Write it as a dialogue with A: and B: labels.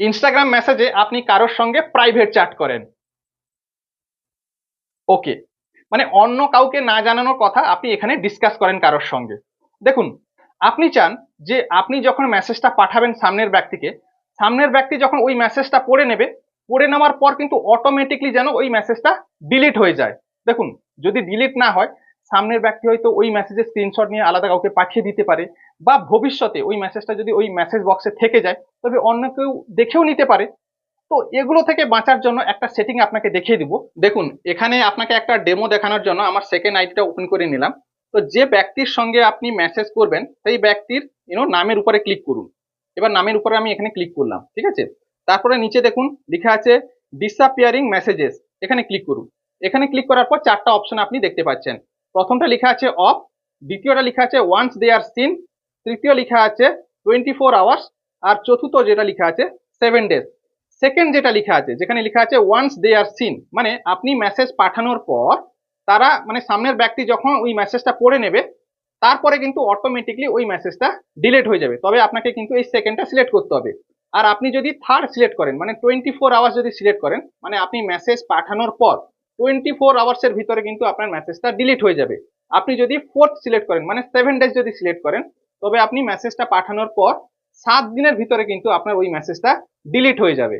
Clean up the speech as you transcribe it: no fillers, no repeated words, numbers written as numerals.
A: Instagram মেসেজে আপনি কারোর সঙ্গে প্রাইভেট চ্যাট করেন, ওকে, মানে অন্য কাউকে না জানানোর কথা আপনি এখানে ডিসকাস করেন কারোর সঙ্গে। দেখুন, আপনি চান যে আপনি যখন মেসেজটা পাঠাবেন সামনের ব্যক্তিকে, সামনের ব্যক্তি যখন ওই মেসেজটা পড়ে নেবে, পড়ে নেওয়ার পর কিন্তু অটোমেটিকলি যেন ওই মেসেজটা ডিলিট হয়ে যায়। দেখুন, যদি ডিলিট না হয়, সামনের ব্যক্তি হয়তো ওই মেসেজের স্ক্রিনশট নিয়ে আলাদা কাউকে পাঠিয়ে দিতে পারে, বা ভবিষ্যতে ওই মেসেজটা যদি ওই মেসেজ বক্সে থেকে যায়, তবে অন্য কেউ দেখেও নিতে পারে। তো এগুলো থেকে বাঁচার জন্য একটা সেটিং আপনাকে দেখিয়ে দিব। দেখুন, এখানে আপনাকে একটা ডেমো দেখানোর জন্য আমার সেকেন্ড আইডিটা ওপেন করে নিলাম। তো যে ব্যক্তির সঙ্গে আপনি মেসেজ করবেন সেই ব্যক্তির নামের উপরে ক্লিক করুন। এবার নামের উপরে আমি এখানে ক্লিক করলাম, ঠিক আছে। তারপরে নিচে দেখুন লেখা আছে ডিসঅ্যাপিয়ারিং মেসেজেস, এখানে ক্লিক করুন। এখানে ক্লিক করার পর চারটা অপশন আপনি দেখতে পাচ্ছেন। প্রথমটা লেখা আছে অফ, দ্বিতীয়টা লেখা আছে ওয়ান্স দে আর সিন, তৃতীয় লেখা আছে 24 আওয়ার্স, আর চতুর্থ যেটা লেখা আছে 7 ডেজ। সেকেন্ড যেটা লেখা আছে, যেখানে লেখা আছে ওয়ান্স দে আর সিন, মানে আপনি মেসেজ পাঠানোর পর তারা, মানে সামনের ব্যক্তি যখন ওই মেসেজটা পড়ে নেবে, তারপরে কিন্তু অটোমেটিকলি ওই মেসেজটা ডিলিট হয়ে যাবে। তবে আপনাকে কিন্তু এই সেকেন্ডটা সিলেক্ট করতে হবে। আর আপনি যদি থার্ড সিলেক্ট করেন, মানে 24 আওয়ার্স যদি সিলেক্ট করেন, মানে আপনি মেসেজ পাঠানোর পর 24 আওয়ার্সের ভিতরে কিন্তু আপনার মেসেজটা ডিলিট হয়ে যাবে। আপনি যদি ফোর্থ সিলেক্ট করেন, মানে 7 ডেজ যদি সিলেক্ট করেন, তবে আপনি মেসেজটা পাঠানোর পর 7 দিনের ভিতরে কিন্তু আপনার ওই মেসেজটা ডিলিট হয়ে যাবে।